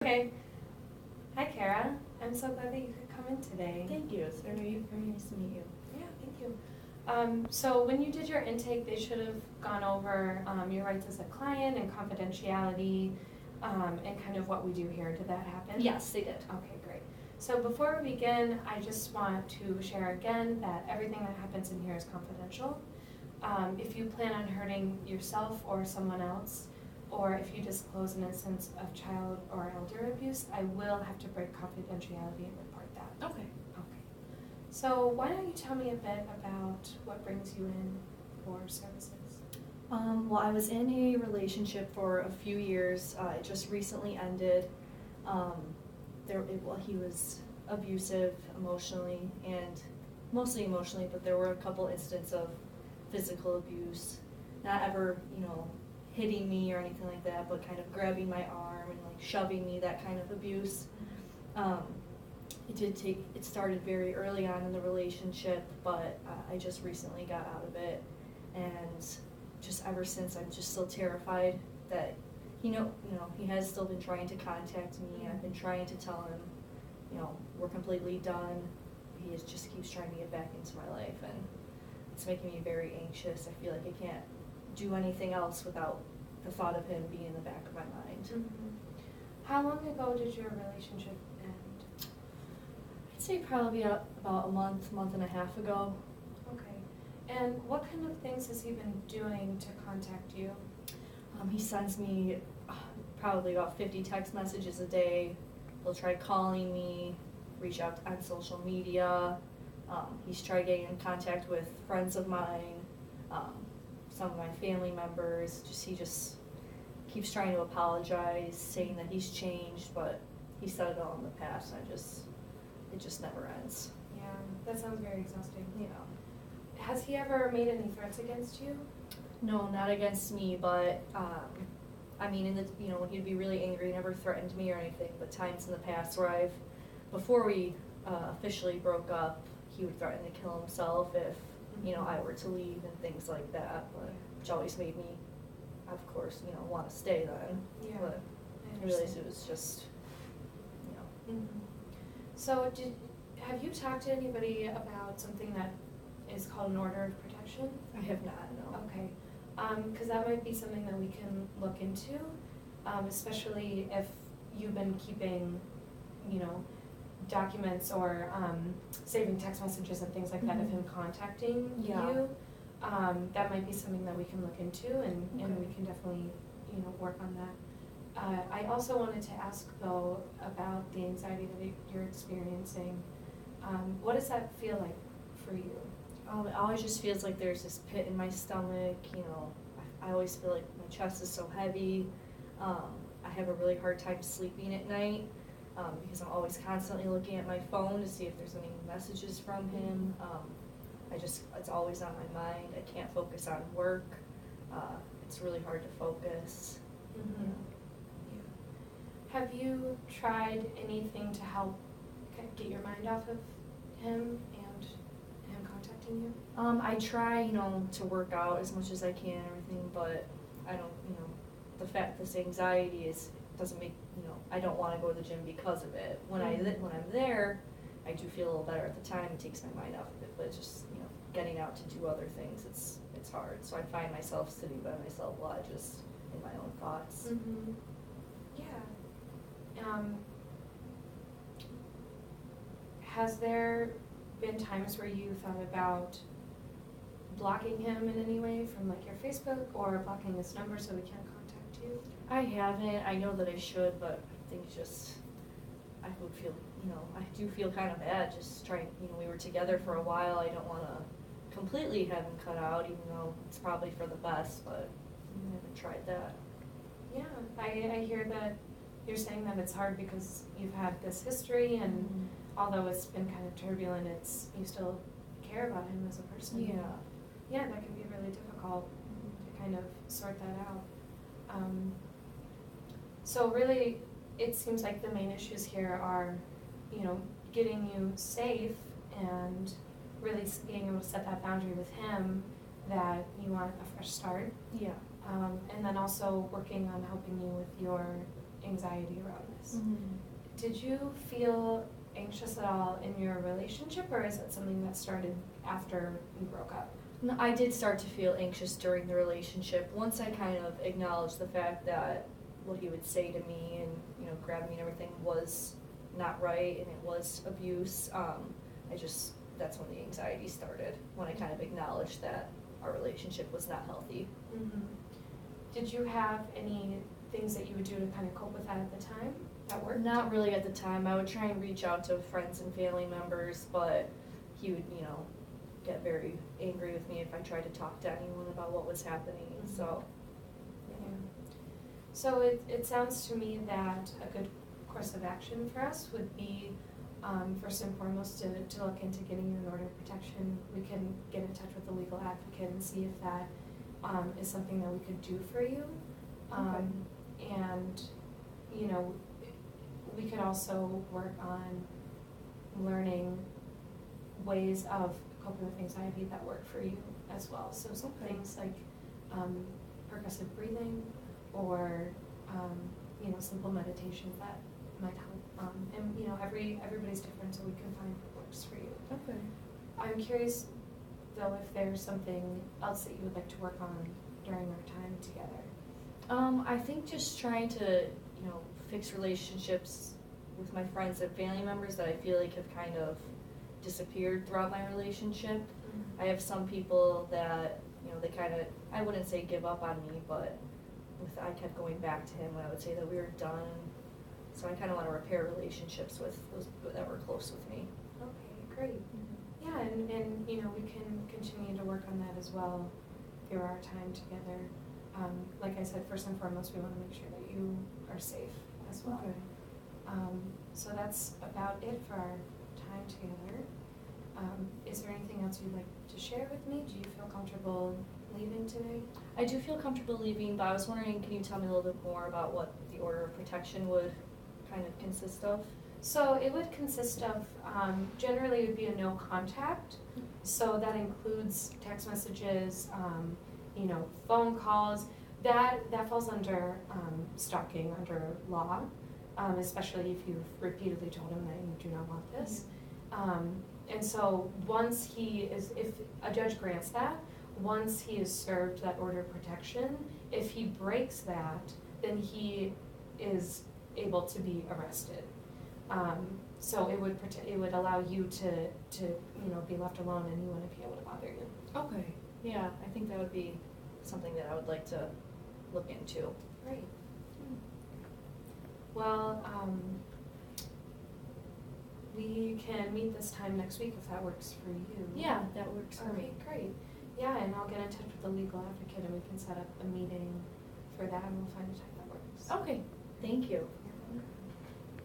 Okay. Hi, Kara. I'm so glad that you could come in today. Thank you. It's very, very nice to meet you. Yeah, thank you. So when you did your intake, they should have gone over your rights as a client and confidentiality and kind of what we do here. Did that happen? Yes, they did. Okay, great. So before we begin, I just want to share again that everything that happens in here is confidential. If you plan on hurting yourself or someone else, or if you disclose an instance of child or elder abuse, I will have to break confidentiality and report that. Okay. Okay. So why don't you tell me a bit about what brings you in for services? Well, I was in a relationship for a few years. It just recently ended. He was abusive emotionally and mostly emotionally, but there were a couple instances of physical abuse. Not ever, hitting me or anything like that, but kind of grabbing my arm and like shoving me, that kind of abuse. It started very early on in the relationship, but I just recently got out of it, and just ever since I'm just still terrified that he has still been trying to contact me. I've been trying to tell him, we're completely done. He just keeps trying to get back into my life, and it's making me very anxious. I feel like I can't do anything else without the thought of him being in the back of my mind. Mm-hmm. How long ago did your relationship end? I'd say probably about a month and a half ago. Okay. And what kind of things has he been doing to contact you? He sends me probably about 50 text messages a day. He'll try calling me, reach out on social media. He's tried getting in contact with friends of mine, some of my family members. He just keeps trying to apologize, saying that he's changed, but he said it all in the past, and it just never ends. Yeah, that sounds very exhausting. Yeah. Has he ever made any threats against you? No, not against me, but when he'd be really angry, he never threatened me or anything, but times in the past where before we officially broke up, he would threaten to kill himself if, I were to leave and things like that, which always made me, of course, want to stay then. Yeah. But I realized it was just, Mm-hmm. So have you talked to anybody about something that is called an order of protection? I have not, no. Okay. Because that might be something that we can look into, especially if you've been keeping, documents or saving text messages and things like that of him contacting you. That might be something that we can look into, and we can definitely, work on that. I also wanted to ask, though, about the anxiety that you're experiencing. What does that feel like for you? It always just feels like there's this pit in my stomach. I always feel like my chest is so heavy. I have a really hard time sleeping at night because I'm always constantly looking at my phone to see if there's any messages from him. It's always on my mind. I can't focus on work. It's really hard to focus. Mm-hmm. Yeah. Have you tried anything to help get your mind off of him and him contacting you? I try, to work out as much as I can and everything, but I don't, this anxiety doesn't make, I don't want to go to the gym because of it. When I'm there, I do feel a little better at the time. It takes my mind off of it, but it's just, getting out to do other things, it's hard. So I find myself sitting by myself a lot, just in my own thoughts. Mm-hmm. Yeah. Has there been times where you thought about blocking him in any way from your Facebook, or blocking his number so we can't contact you? I haven't. I know that I should, but I think I would feel, I do feel kind of bad just trying, we were together for a while. I don't want to completely have him cut out, even though it's probably for the best, but I haven't tried that. Yeah, I hear that you're saying that it's hard because you've had this history, and although it's been kind of turbulent, you still care about him as a person. Yeah. Yeah, that can be really difficult to kind of sort that out. So really, it seems like the main issues here are, getting you safe and really being able to set that boundary with him that you want a fresh start. Yeah. And then also working on helping you with your anxiety around this. Mm-hmm. Did you feel anxious at all in your relationship, or is it something that started after you broke up? No, I did start to feel anxious during the relationship once I kind of acknowledged the fact that what he would say to me and, you know, grab me and everything was not right and it was abuse. That's when the anxiety started, when I kind of acknowledged that our relationship was not healthy. Mm-hmm. Did you have any things that you would do to kind of cope with that at the time that worked? Not really at the time. I would try and reach out to friends and family members, but he would, you know, get very angry with me if I tried to talk to anyone about what was happening. Mm-hmm. So, yeah. So it sounds to me that a good course of action for us would be, first and foremost, to look into getting you an order of protection. We can get in touch with the legal advocate and see if that is something that we could do for you. And, you know, we could also work on learning ways of coping with anxiety that work for you as well. So some things like percussive breathing or, you know, simple meditations that might help. And, you know, everybody's different, so we can find what works for you. okay. I'm curious, though, if there's something else that you would like to work on during our time together. I think just trying to, you know, fix relationships with my friends and family members that I feel like have kind of disappeared throughout my relationship. Mm-hmm. I have some people that, you know, they kind of, I wouldn't say give up on me, but I kept going back to him when I would say that we were done. So I kind of want to repair relationships with those that were close with me. Okay, great. Yeah, and you know, we can continue to work on that as well through our time together. Like I said, first and foremost, we want to make sure that you are safe as well. Okay. So that's about it for our time together. Is there anything else you'd like to share with me? Do you feel comfortable leaving today? I do feel comfortable leaving, but I was wondering, can you tell me a little bit more about what the order of protection would kind of consist of? So it would consist of, generally it would be a no contact. So that includes text messages, you know, phone calls. That falls under stalking under law, especially if you've repeatedly told him that you do not want this. And so once if a judge grants that, once he is served that order of protection, if he breaks that, then he is able to be arrested. So it would allow you to you know, be left alone and he wouldn't be able to bother you. Okay. Yeah, I think that would be something that I would like to look into. Great. Well, we can meet this time next week if that works for you. Yeah, that works for me. Okay, great. Yeah, and I'll get in touch with the legal advocate and we can set up a meeting for that and we'll find a time that works. Okay, thank you.